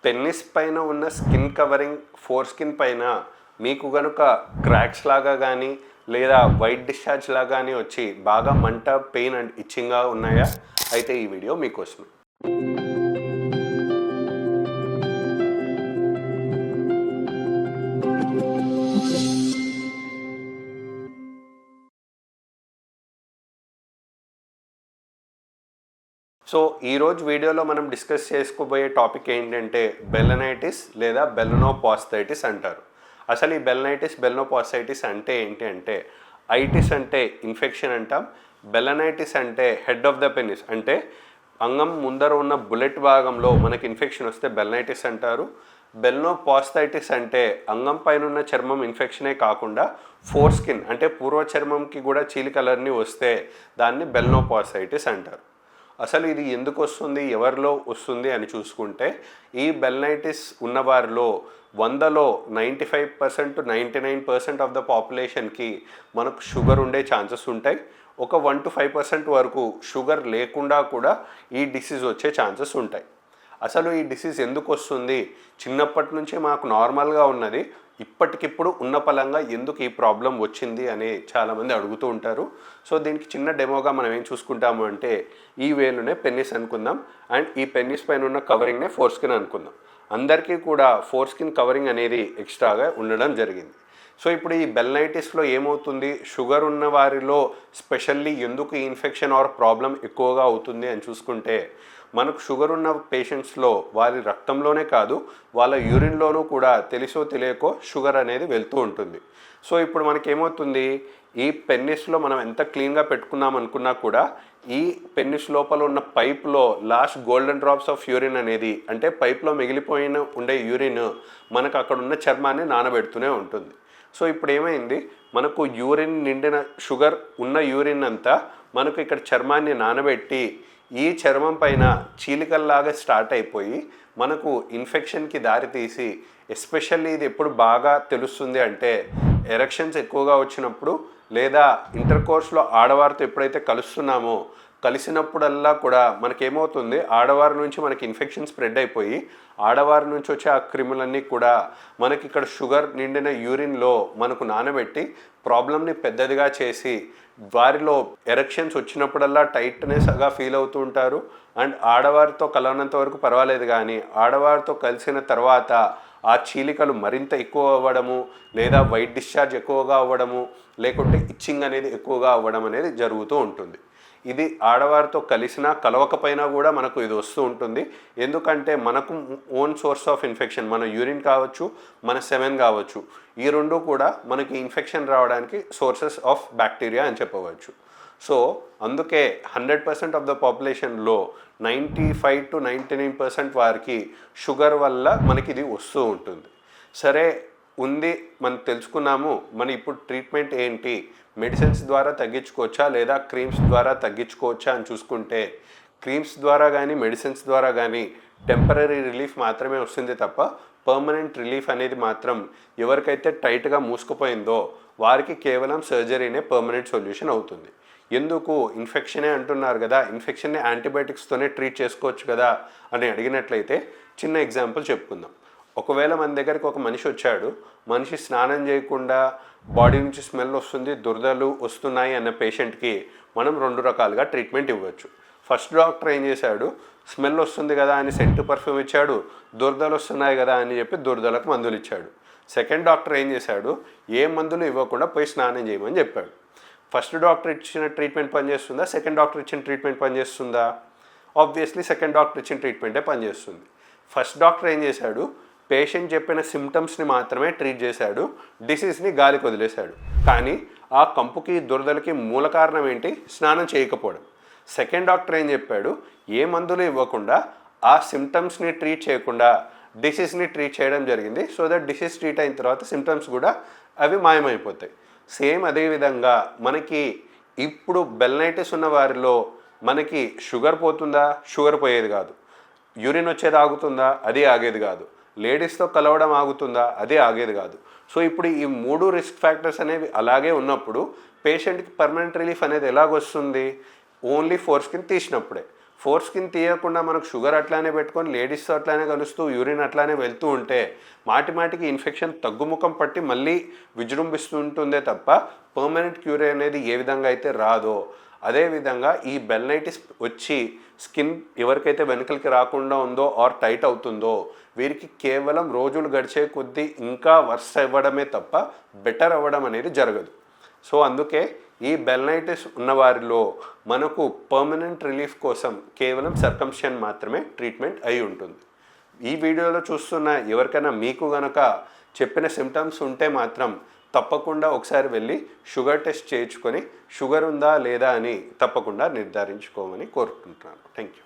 పెన్నిస్ పైన ఉన్న skin covering four skin పైన మీకు కనుక క్రాక్స్ లాగా కానీ లేదా వైట్ డిశ్చార్జ్ లాగా కానీ వచ్చి బాగా మంట పెయిన్ అండ్ ఇచ్చింగ్గా ఉన్నాయా? అయితే ఈ వీడియో మీకోసం. సో ఈరోజు వీడియోలో మనం డిస్కస్ చేసుకోబోయే టాపిక్ ఏంటంటే బెలనైటిస్ లేదా బెలనోపాస్థైటిస్ అంటారు. అసలు ఈ బెలనోపాస్థైటిస్ అంటే ఏంటి అంటే, ఐటిస్ అంటే ఇన్ఫెక్షన్ అంటాం, బెలనైటిస్ అంటే హెడ్ ఆఫ్ ద పెనిస్ అంటే అంగం ముందర ఉన్న బుల్లెట్ భాగంలో మనకి ఇన్ఫెక్షన్ వస్తే బెలనైటిస్ అంటారు. బెలనోపాస్థైటిస్ అంటే అంగం పైన ఉన్న చర్మం ఇన్ఫెక్షనే కాకుండా ఫోర్ స్కిన్ అంటే పూర్వ చర్మంకి కూడా చీలికలన్నీ వస్తే దాన్ని బెలనోపాస్థైటిస్ అంటారు. అసలు ఇది ఎందుకు వస్తుంది, ఎవరిలో వస్తుంది అని చూసుకుంటే, ఈ బెలనైటిస్ ఉన్నవారిలో 100లో 95% to 99% ఆఫ్ ద పాపులేషన్కి మనకు షుగర్ ఉండే ఛాన్సెస్ ఉంటాయి. ఒక 1 to 5% వరకు షుగర్ లేకుండా కూడా ఈ డిసీజ్ వచ్చే ఛాన్సెస్ ఉంటాయి. అసలు ఈ డిసీజ్ ఎందుకు వస్తుంది, చిన్నప్పటి నుంచే మాకు నార్మల్గా ఉన్నది, ఇప్పటికిప్పుడు ఉన్న పలంగా ఎందుకు ఈ ప్రాబ్లం వచ్చింది అని చాలామంది అడుగుతూ ఉంటారు. సో దీనికి చిన్న డెమోగా మనం ఏం చూసుకుంటాము అంటే, ఈ వేలునే పెన్నిస్ అనుకుందాం అండ్ ఈ పెన్నిస్ పైన ఉన్న కవరింగ్నే ఫోర్ స్కిన్ అనుకుందాం. అందరికీ కూడా ఫోర్ స్కిన్ కవరింగ్ అనేది ఎక్స్ట్రాగా ఉండడం జరిగింది. సో ఇప్పుడు ఈ బెలనైటిస్లో ఏమవుతుంది, షుగర్ ఉన్న వారిలో స్పెషల్లీ ఎందుకు ఈ ఇన్ఫెక్షన్ ఆర్ ప్రాబ్లం ఎక్కువగా అవుతుంది అని చూసుకుంటే, మనకు షుగర్ ఉన్న పేషెంట్స్లో వారి రక్తంలోనే కాదు వాళ్ళ యూరిన్లోనూ కూడా తెలిసో తెలియకో షుగర్ అనేది వెళ్తూ ఉంటుంది. సో ఇప్పుడు మనకేమవుతుంది, ఈ పెన్నిస్లో మనం ఎంత క్లీన్గా పెట్టుకున్నాం అనుకున్నా కూడా ఈ పెన్నిస్ లోపల ఉన్న పైప్లో last golden drops of urine అనేది, అంటే పైప్లో మిగిలిపోయిన ఉండే యూరిన్ మనకు అక్కడ ఉన్న చర్మాన్ని నానబెడుతూనే ఉంటుంది. సో ఇప్పుడు ఏమైంది, మనకు యూరిన్ నిండిన షుగర్ ఉన్న యూరిన్ అంతా మనకు ఇక్కడ చర్మాన్ని నానబెట్టి ఈ చర్మం పైన చీలికల్లాగా స్టార్ట్ అయిపోయి మనకు ఇన్ఫెక్షన్కి దారితీసి, ఎస్పెషల్లీ ఇది ఎప్పుడు బాగా తెలుస్తుంది అంటే ఎరెక్షన్స్ ఎక్కువగా వచ్చినప్పుడు లేదా ఇంటర్ కోర్స్లో ఆడవారితో ఎప్పుడైతే కలిసినప్పుడల్లా కూడా మనకేమవుతుంది, ఆడవారి నుంచి మనకి ఇన్ఫెక్షన్ స్ప్రెడ్ అయిపోయి ఆడవారి నుంచి వచ్చే ఆ క్రిములన్నీ కూడా మనకి ఇక్కడ షుగర్ నిండిన యూరిన్లో మనకు నానబెట్టి ప్రాబ్లమ్ని పెద్దదిగా చేసి వారిలో ఎరెక్షన్స్ వచ్చినప్పుడల్లా టైట్నెస్గా ఫీల్ అవుతూ ఉంటారు. అండ్ ఆడవారితో కలవనంత వరకు పర్వాలేదు, కానీ ఆడవారితో కలిసిన తర్వాత ఆ చీలికలు మరింత ఎక్కువ అవ్వడము లేదా వైట్ డిశ్చార్జ్ ఎక్కువగా అవ్వడము లేకుంటే ఇచ్చింగ్ అనేది ఎక్కువగా అవ్వడం అనేది జరుగుతూ ఉంటుంది. ఇది ఆడవారితో కలిసినా కలవకపోయినా కూడా మనకు ఇది వస్తూ ఉంటుంది. ఎందుకంటే మనకు ఓన్ సోర్స్ ఆఫ్ ఇన్ఫెక్షన్, మన యూరిన్ కావచ్చు, మన సెమెన్ కావచ్చు, ఈ రెండు కూడా మనకి ఇన్ఫెక్షన్ రావడానికి సోర్సెస్ ఆఫ్ బ్యాక్టీరియా అని చెప్పవచ్చు. సో అందుకే 100% ఆఫ్ ద పాపులేషన్లో 95 to 99% వారికి షుగర్ వల్ల మనకి ఇది వస్తూ ఉంటుంది. సరే ఉంది, మనం తెలుసుకున్నాము, మన ఇప్పుడు ట్రీట్మెంట్ ఏంటి, మెడిసిన్స్ ద్వారా తగ్గించుకోవచ్చా లేదా క్రీమ్స్ ద్వారా తగ్గించుకోవచ్చా అని చూసుకుంటే, క్రీమ్స్ ద్వారా కానీ మెడిసిన్స్ ద్వారా కానీ టెంపరీ రిలీఫ్ మాత్రమే వస్తుంది తప్ప పర్మనెంట్ రిలీఫ్ అనేది మాత్రం ఎవరికైతే టైట్గా మూసుకుపోయిందో వారికి కేవలం సర్జరీనే పర్మనెంట్ సొల్యూషన్ అవుతుంది. ఎందుకు, ఇన్ఫెక్షనే అంటున్నారు కదా, ఇన్ఫెక్షన్ని యాంటీబయాటిక్స్తోనే ట్రీట్ చేసుకోవచ్చు కదా అని అడిగినట్లయితే చిన్న ఎగ్జాంపుల్ చెప్పుకుందాం. ఒకవేళ మన దగ్గరికి ఒక మనిషి వచ్చాడు, మనిషి స్నానం చేయకుండా బాడీ నుంచి స్మెల్ వస్తుంది, దురదలు వస్తున్నాయి అన్న పేషెంట్కి మనం 2 రకాలుగా ట్రీట్మెంట్ ఇవ్వచ్చు. ఫస్ట్ డాక్టర్ ఏం చేశాడు, స్మెల్ వస్తుంది కదా అని సెంట్ పర్ఫ్యూమ్ ఇచ్చాడు, దురదలు వస్తున్నాయి కదా అని చెప్పి దురదలకు మందులు ఇచ్చాడు. సెకండ్ డాక్టర్ ఏం చేశాడు, ఏ మందులు ఇవ్వకుండా పోయి స్నానం చేయమని చెప్పాడు. ఫస్ట్ డాక్టర్ ఇచ్చిన ట్రీట్మెంట్ పనిచేస్తుందా, సెకండ్ డాక్టర్ ఇచ్చిన ట్రీట్మెంట్ పనిచేస్తుందా? ఆబ్వియస్లీ సెకండ్ డాక్టర్ ఇచ్చిన ట్రీట్మెంటే పనిచేస్తుంది. ఫస్ట్ డాక్టర్ ఏం చేశాడు, పేషెంట్ చెప్పిన సిమ్టమ్స్ని మాత్రమే ట్రీట్ చేశాడు, డిసీజ్ని గాలికి వదిలేశాడు. కానీ ఆ కంపుకి దురదలకి మూల కారణం ఏంటి, స్నానం చేయకపోవడం. సెకండ్ డాక్టర్ ఏం చెప్పాడు, ఏ మందులు ఇవ్వకుండా ఆ సిమ్టమ్స్ని ట్రీట్ చేయకుండా డిసీజ్ని ట్రీట్ చేయడం జరిగింది. సో దట్ డిసీజ్ ట్రీట్ అయిన తర్వాత సిమ్టమ్స్ కూడా అవి మాయమైపోతాయి. సేమ్ అదేవిధంగా మనకి ఇప్పుడు బెలనైటిస్ ఉన్న వారిలో మనకి షుగర్ పోతుందా, షుగర్ పోయేది కాదు. యూరిన్ వచ్చేది ఆగుతుందా, అది ఆగేది కాదు. లేడీస్తో కలవడం ఆగుతుందా, అదే ఆగేది కాదు. సో ఇప్పుడు ఈ 3 రిస్క్ ఫ్యాక్టర్స్ అనేవి అలాగే ఉన్నప్పుడు పేషెంట్కి పర్మనెంట్ రిలీఫ్ అనేది ఎలాగొస్తుంది, ఓన్లీ ఫోర్ స్కిన్ తీసినప్పుడే. ఫోర్ స్కిన్ తీయకుండా మనకు షుగర్ అట్లానే పెట్టుకొని లేడీస్తో అట్లానే కలుస్తూ యూరిన్ అట్లానే వెళ్తూ ఉంటే మాటిమాటికి ఇన్ఫెక్షన్ తగ్గుముఖం పట్టి మళ్ళీ విజృంభిస్తూ ఉంటుందే తప్ప పర్మనెంట్ క్యూర్ అనేది ఏ విధంగా అయితే రాదో, అదేవిధంగా ఈ బెల్నైటిస్ వచ్చి స్కిన్ ఎవరికైతే వెనుకలకి రాకుండా ఉందో ఆర్ టైట్ అవుతుందో వీరికి కేవలం రోజులు గడిచే కొద్దీ ఇంకా వర్స్ అవ్వడమే తప్ప బెటర్ అవ్వడం అనేది జరగదు. సో అందుకే ఈ బెల్నైటిస్ ఉన్నవారిలో మనకు పర్మనెంట్ రిలీఫ్ కోసం కేవలం సర్కంషన్ మాత్రమే ట్రీట్మెంట్ అయి ఉంటుంది. ఈ వీడియోలో చూస్తున్న ఎవరికైనా మీకు గనక చెప్పిన సిమ్టమ్స్ ఉంటే మాత్రం తప్పకుండా ఒకసారి వెళ్ళి షుగర్ టెస్ట్ చేయించుకొని షుగర్ ఉందా లేదా అని తప్పకుండా నిర్ధారించుకోమని కోరుకుంటున్నాను. Thank you.